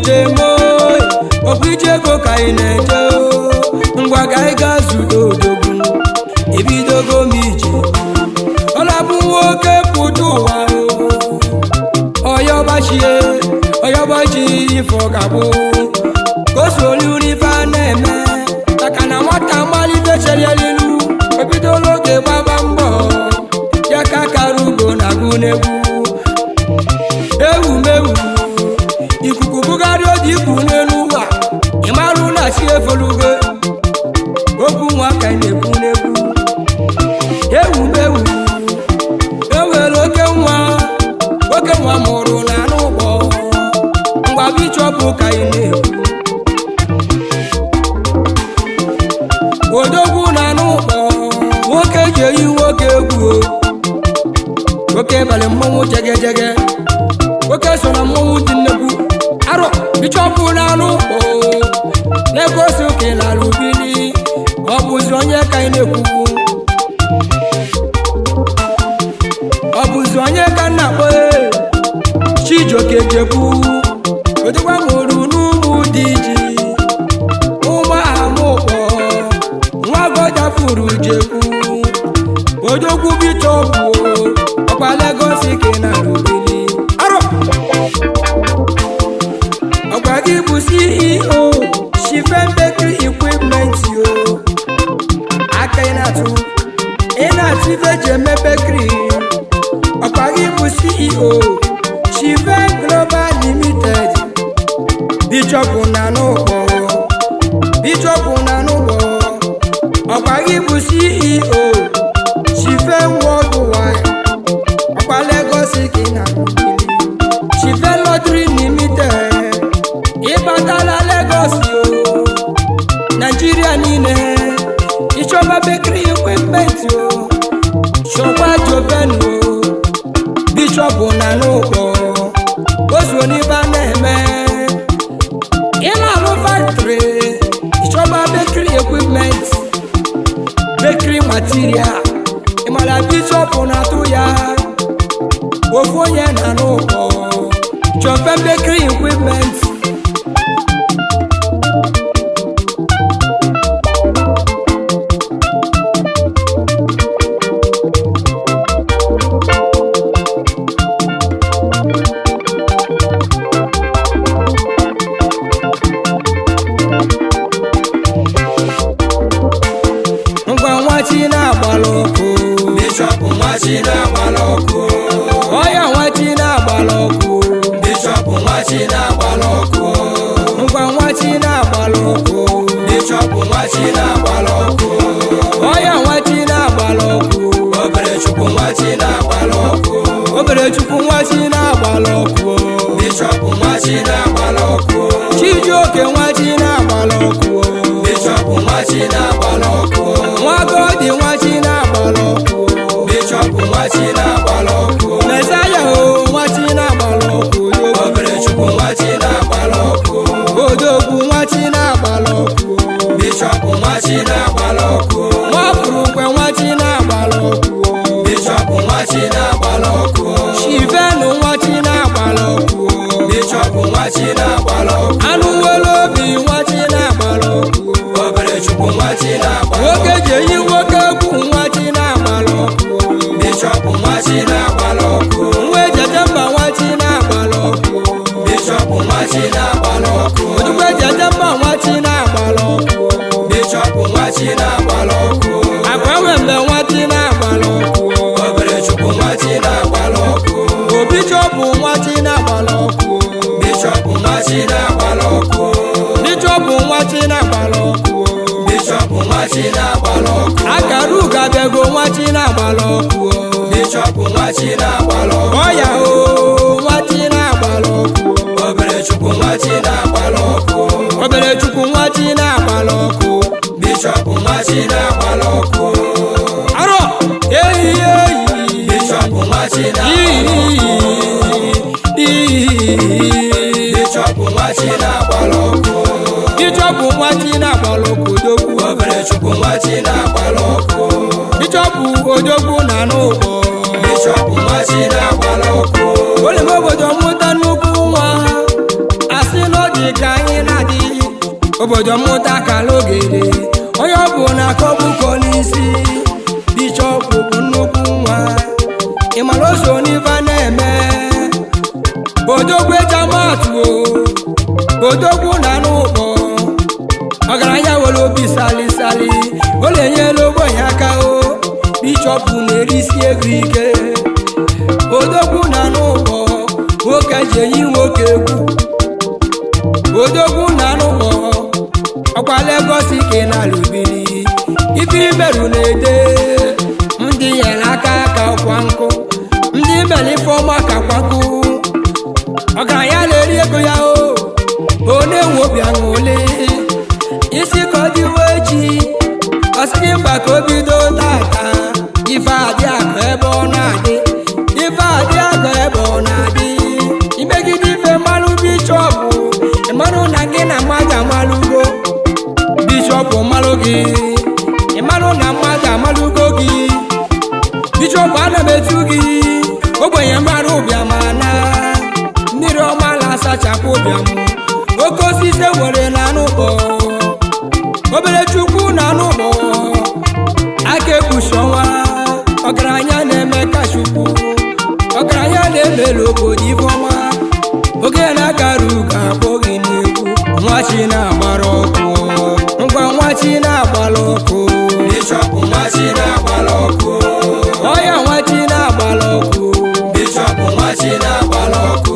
jemo okwuchego ka ị na-eje ngwa ka ị ga zudo odogwu ibidogo m ije ọ na-abụ nwoke pụta ụwa ọyọbachi ife ọ ga-abụ ka o solu n'ife a na-eme maka na nwata mmalite chere elu ebidola oge gbaba mbọ ya ka kara ugo na agụ n'egwu ewumewu ikuku bugharị odi ikwu n'elu ụwa ịmarụ na chi efolugo okwu nwa ka na-ekwu n'egwu ewumewu enwere oke nwa mụrụ na anụ ụgbọ ngwa bichọpụ ka ị na-ekwu odogwu na anụ ụgbọ nwoke ji eyi nwoke egwu nwoke balị mmọnwụ jegejege nwoke so na mmọnwụ dị nnekwu arọ bichọpụ na anụ ụgbọ na-egosi oke lara ubili ọ bụzi onye ka ị na-ekwu ọ bụzi onye ka nna akpọ Chijioke Jekwu odogwu mụrụ n'ụmụ dị ji ụmụ amụkpọ nwa godafuru Jekwu odogwu bichọpụ ọkwa Lagos ke na rubili arọ ọkwa gị bụ CEO Chifen Bakery Equipment yo aka ị na-atụ ife ji eme bakery ọkwa gị bụ CEO Chifen Global Limited bichọpụ na n'ụkpọ ọkwa gị bụ CEO Chifen Worldwide ọkwa Lagos ke na Chifen Lottery Limited ịbatala Lagos yo Nigeria niile ịchọba bakery equipment yo chọkwa Joven bichọpụ na n'ụkpọ ozuo n'ibe a na-eme ịna-alụ factory ịchọba bakery equipment bakery material ịmara bichọpụ na-atụ ya ofu onye na n'ụkpọ Joven bakery equipment ọya nwachi na-agbala ọkụ bichọpụ nwachi na-agbala ọkụ ngwa nwachi na-agbala ọkụ bichọpụ nwachi na-agbala ọkụ ọya nwachi na-agbala ọkụ Oberechukwu nwachi na-agbala ọkụ Oberechukwu nwachi na-agbala ọkụ bichọpụ nwachi na-agbala ọkụ Chijioke nwachi na-agbala ọkụ bichọpụ nwachi na-agbala ọkụ Nwagodi nwachi na-agbala ọkụ bichọpụ nwachi na-agbala ọkụ Mesaya nwachi na-agbala ọkụ Oberechukwu nwachi na-agbala ọkụ odogwu nwachi na-agbala ọkụ bichọpụ nwachi na-agbala ọkụ Nwafurukwe nwachi na-agbala ọkụ bichọpụ nwachi na-agbala ọkụ Chifen nwachi na-agbala ọkụ bichọpụ nwachi na-agbala ọkụ Anụwelu Obi nwachi na-agbala ọkụ Oberechukwu nwachi na-agbala ọkụ nwoke ji eyi nwoke egwu nwachi na-agbala ọkụ bichọpụ nwachi na-agbala ọkụ nwa Ejejemba nwachi na-agbala ọkụ bichọpụ nwachi na-agbala ọkụ odugbo Ejejemba nwachi na-agbala ọkụ bichọpụ nwachi na-agbala ọkụ Akwanwembe nwachi na-agbala ọkụ Oberechukwu nwachi na-agbala ọkụ Obichọpụ nwachi na-agbala ọkụ bichọpụ nwachi na-agbala ọkụ bichọpụ nwachi na-agbala ọkụ bichọpụ nwachi na-agbala ọkụ Akara Ugabego nwachi na-agbala ọkụ bichọpụ nwachi na-agbala ọkụ ọya nwachi na-agbala ọkụ Oberechukwu nwachi na-agbala ọkụ Oberechukwu nwachi na-agbala ọkụ bichọpụ nwachi na-agbala ọkụ arọ eyi bichọpụ nwachi na-agbala ọkụ bichọpụ nwachi na-agbala ọkụ bichọpụ nwachi na-agbala ọkụ odogwu Oberechukwu nwachi na-agbala ọkụ bichọpụ odogwu na n'ụkpọ bichọpụ nwachi na-agbala ọkụ oleme obodo mmụta nnukwu nwa asị n'ọdị obodo mmụta kalogede onye ọ bụ na akọbụkọ n'isi Bishọp bụ nnukwu nwa ịmara oso n'ife na-eme odogwu ejamatu odogwu na n'ụkpọ ọgaranya were obi salisali o na-enyela ogbenye aka o Bishọp na-erisi ego ike odogwu na n'ụkpọ nwoke ji enyi nwoke egwu odogwu na n'ụkpọ ọkwa Lagos ike na lubiri ifiri merụ na-ede ndị nyere aka ka ọkwa nkụ ndị mere ifeọma ka kwankụ ọgaranya na-eri ego ya o na-enwe obi aṅụrị isi ka ọ dịwe echi ọsịghị mgba ka o bido tata ife adị akụ ebe ọ na-adị ife adị akụ ebe ọ na-adị imegide ife mmanụ Bishọp ịmanụ na gị na mmadụ amalụgo Bishọp malụ gị ịmanụ na mmadụ amalụgo gị Bishọp ana m etu gị ogbenye mmadụ ụbịama na mmiri ọma na-asachapụ ụbịam oke osisi nwere na n'ụkpọ obere chukwu na n'ụkpọ aka ekpuchi ọnwa ọgaranya na-eme ka chukwu ọgaranya na-emere obodo ifeọma oge na-agara ugo abụghị n'egwu nwachi na-agbara ọkụ ngwa nwachi na-agbara ọkụ Bishọp nwachi na-agbara ọkụ ọya nwachi na-agbara ọkụ Bishọp nwachi na-agbara ọkụ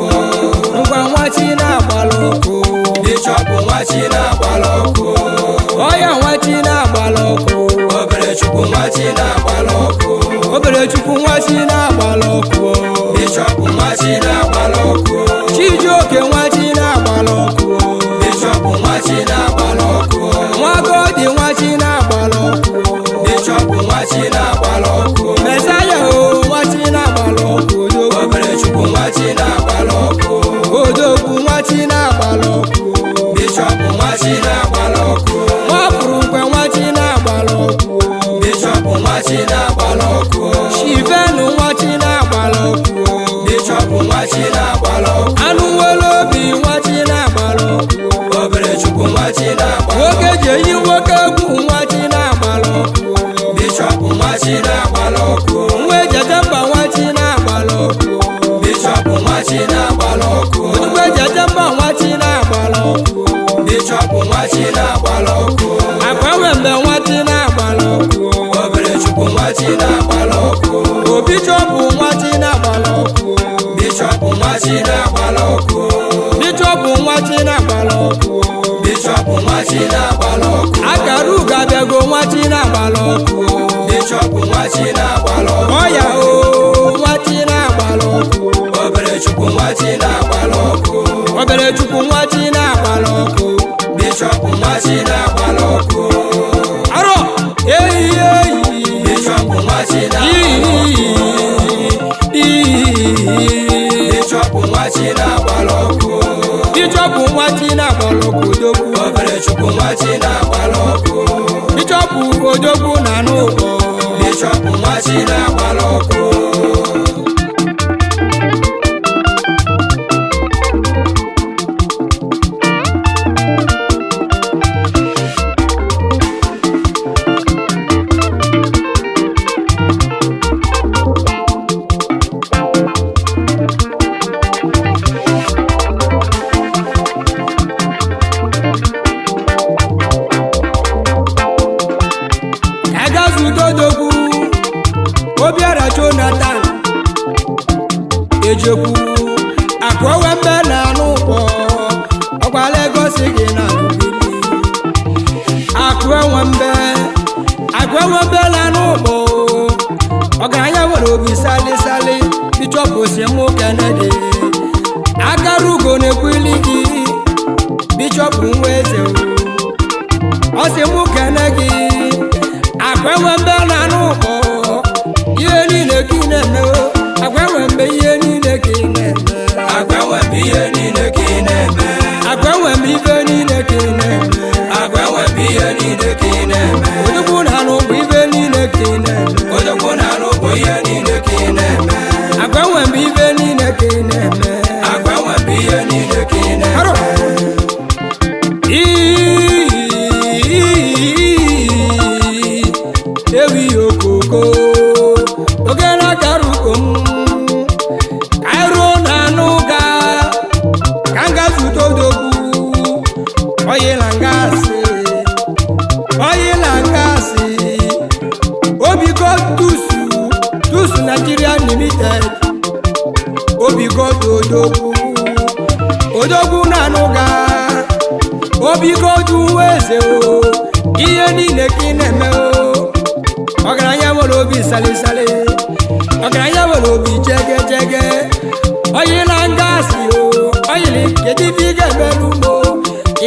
ngwa nwachi na-agbara ọkụ Bishọp nwachi na-agbara ọkụ ọya nwachi na-agbara ọkụ obere chukwu nwachi na-agbara ọkụ obere chukwu nwachi na-agbara ọkụ Bishọp nwachi na-agbara ọkụ Chijioke nwachi na-agbara ọkụ Bishọp nwachi na-agbara ọkụ Nwagodi nwachi na-agbara ọkụ Bishọp nwachi na-agbara ọkụ Mesaya o nwachi na-agbara ọkụ obere chukwu nwachi na-agbara ọkụ odogwu nwachi na-agbara ọkụ Bishọp nwachi na-agbara ọkụ nwafụrụ mgbe nwachi na-agbara ọkụ Bishọp nwachi na-agbara ọkụ Shivenu nwachi na-agbara ọkụ Bishọp nwachi na-agbara ọkụ anụ nwere obi nwachi na-agbara ọkụ obere chukwu nwachi na-agbara nwoke ji enyi nwoke egwu nwachi na-agbara ọkụ Bishọp nwachi na-agbara ọkụ nwa ejeje mba nwachi na-agbara ọkụ Bishọp nwachi na-agbara ọkụ ozugbo ejeje mba nwachi na-agbara ọkụ Bishọp nwachi na-agbara ọkụ agbanwe mgbe nwachi na-agbara ọkụ obere chukwu nwachi na-agbara ọkụ Bishọp nwachi na-agbara ọkụ Bishọp nwachi na-agbara ọkụ Bishọp nwachi na-agbara ọkụ Bishọp nwachi na-agbara ọkụ akara ugo abịago nwachi na-agbara ọkụ Bishọp nwachi na-agbara ọkụ ọya o nwachi na-agbara ọkụ obere chukwu nwachi na-agbara ọkụ obere chukwu nwachi na-agbara ọkụ Bishọp nwachi na-agbara ọkụ arọ eyi Bishọp nwachi na-agbara ọkụ Bishọp nwachi na-agbara ọkụ Bishọp nwachi na-agbara ọkụ odogwu obere chukwu nwachi na-agbara ọkụ Bishọp odogwu na n'ụkpọ Bishọp nwachi na-agbara ọkụ Obiara Jonathan ejekwu akwawe mbe na n'ụkpọ ọgwa Lagos gị na lubiri akwawe mbe na n'ụkpọ ọgaranya nwere obi salisali Bishọp Osimu Kennedy akara ugo na-ekwili gị Bishọp nwa eze Osimu Kennedy akwawe mbe na n'ụkpọ ihe niile ka ị na-eme agbanwe mbe ihe niile ka ị na-eme agbanwe mbe ihe niile ka ị na-eme agbanwe mbe ife niile ka ị na-eme agbanwe mbe ihe niile ka ị na-eme odogwu na n'ụgbọ ife niile ka ị na-eme odogwu na n'ụgbọ ihe niile ka ị na-eme agbanwe mbe ife niile ka ị na-eme agbanwe mbe ihe niile ka ị na-eme odogwu na nuga obiko ju eze o ihe niile ka ị na-eme o ọgaranya nwere obi salisali ọgaranya nwere obi jege jege oyila ngasị o oyili kedu ife ị ga-emelu mo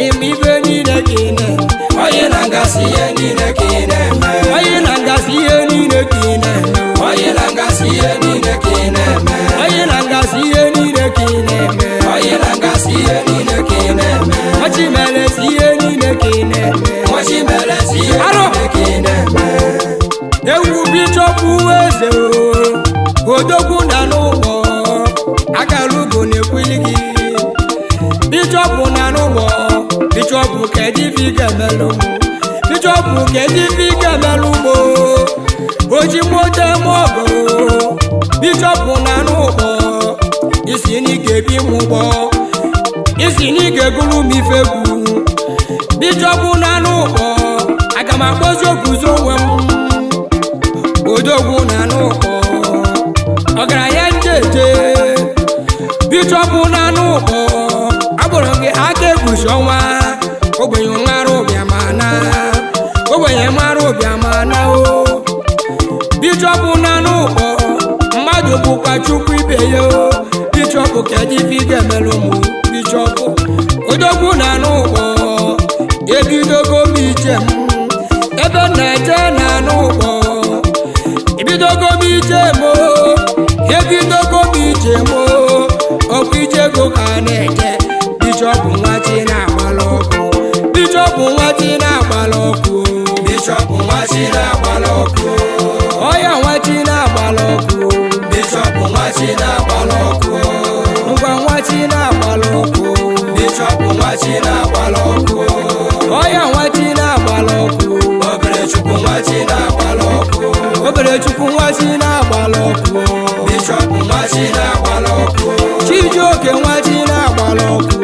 ime ife niile ka ị na-eme oyila ngasị ihe niile ka ị na-eme oyila ngasị ihe niile ka ị na-eme oyila ngasị ihe niile ka ị na-eme oyila ngasị ihe niile ka ị na-eme oyila ngasị ihe niile ka ị na-eme ọchịmelesi ihe niile ka ị na-eme ọchịmelesi ihe niile ka ị na-eme ewu Bishop eze o odogwu na n'ụgbọ akalugo na-ekwili gị Bishop na n'ụgbọ Bishop kedu ife ị ga-emelụ Bishop kedu ife ị ga-emelụ ugbo oji moto eme ọgụ Bishop na n'ụgbọ isi na ị ga-ebi m ụgbọ isi na ị ga-eguru m ife egwu Bishop na n'ụgbọ aga m akpọzi okwuzo onwe m odogwu na n'ụgbọ ọgaranya njeje Bishop na n'ụgbọ agbụrụ gị aka egwusi ọnwa ogbenye mara ụbịamana ogbenye mara ụbịamana o Bishop na n'ụgbọ mmadụ bụkwa chukwu ibe ya o Bishop kedu ife ị ga-emelụ m Bishop odogwu na n'ụgbọ ebidogo m ije m ebe na-eje na n'ụgbọ ebidogo m ije m ebidogo m ije m ọkụ ijego ka na-eje Bishop nwachi na-agbala ọkụ Bishop nwachi na-agbala ọkụ Bishop nwachi na-agbala ọkụ ọya nwachi na-agbala ọkụ Bishop nwachi na-agbala ọkụ ngwa nwachi na-agbala ọkụ Bishop nwachi na-agbala ọkụ ọya nwachi na-agbala ọkụ Oberechukwu nwachi na-agbala ọkụ Oberechukwu nwachi na-agbala ọkụ Bishop nwachi na-agbala ọkụ Chijioke nwachi na-agbala ọkụ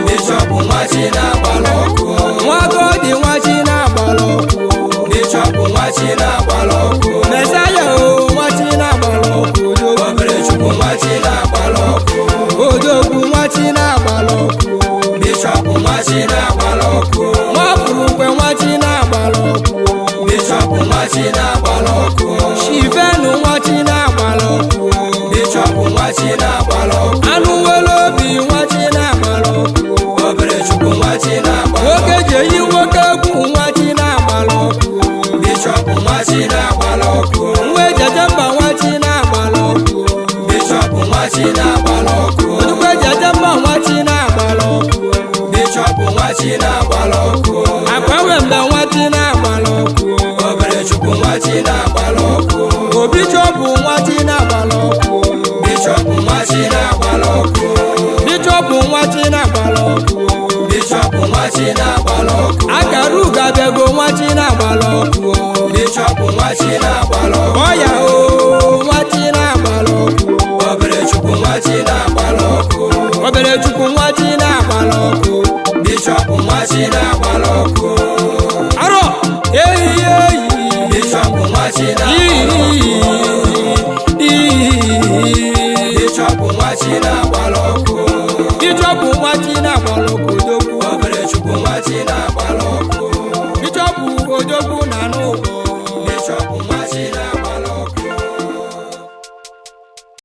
Bishop nwachi na-agbala ọkụ Nwagodi nwachi na-agbala ọkụ Bishop nwachi na-agbala ọkụ Mesaya o nwachi na-agbala ọkụ Oberechukwu nwachi na-agbala ọkụ odogwu nwachi na-agbala ọkụ Bishop nwachi na-agbala ọkụ Nwafurukwe nwachi na-agbala ọkụ Bishop nwachi na-agbala ọkụ Shivenu nwachi na-agbala ọkụ Bishop nwachi na-agbala ọkụ Anụwele obi nwachi na-agbala ọkụ Oberechukwu nwachi na-agbala ọkụ nwoke ji eyi nwoke egwu nwachi na-agbala ọkụ Bishop nwachi na-agbala ọkụ nwa ejeje mba nwachi na-agbala ọkụ Bishop nwachi na-agbala ọkụ nnukwu ejeje mba nwachi na-agbala ọkụ Bishop nwachi na-agbala ọkụ akwanwe mgbe nwachi na-agbala ọkụ Oberechukwu nwachi na-agbala ọkụ Bishop nwachi na-agbala ọkụ Bishop nwachi na-agbala ọkụ Bishop nwachi na-agbala ọkụ Bishop nwachi na-agbala ọkụ akaruga bego nwachi na-agbala ọkụ Bishop nwachi na-agbala ọkụ ọya o nwachi na-agbala ọkụ Oberechukwu nwachi na-agbala ọkụ Oberechukwu nwachi na-agbala ọkụ Bishop nwachi na-agbala ọkụ arọ eyi eyi Bishop nwachi na-agbala ọkụ Bishop nwachi na-agbala ọkụ Bishop nwachi na-agbala ọkụ odogwu Oberechukwu nwachi na-agbala ọkụ Bishop odogwu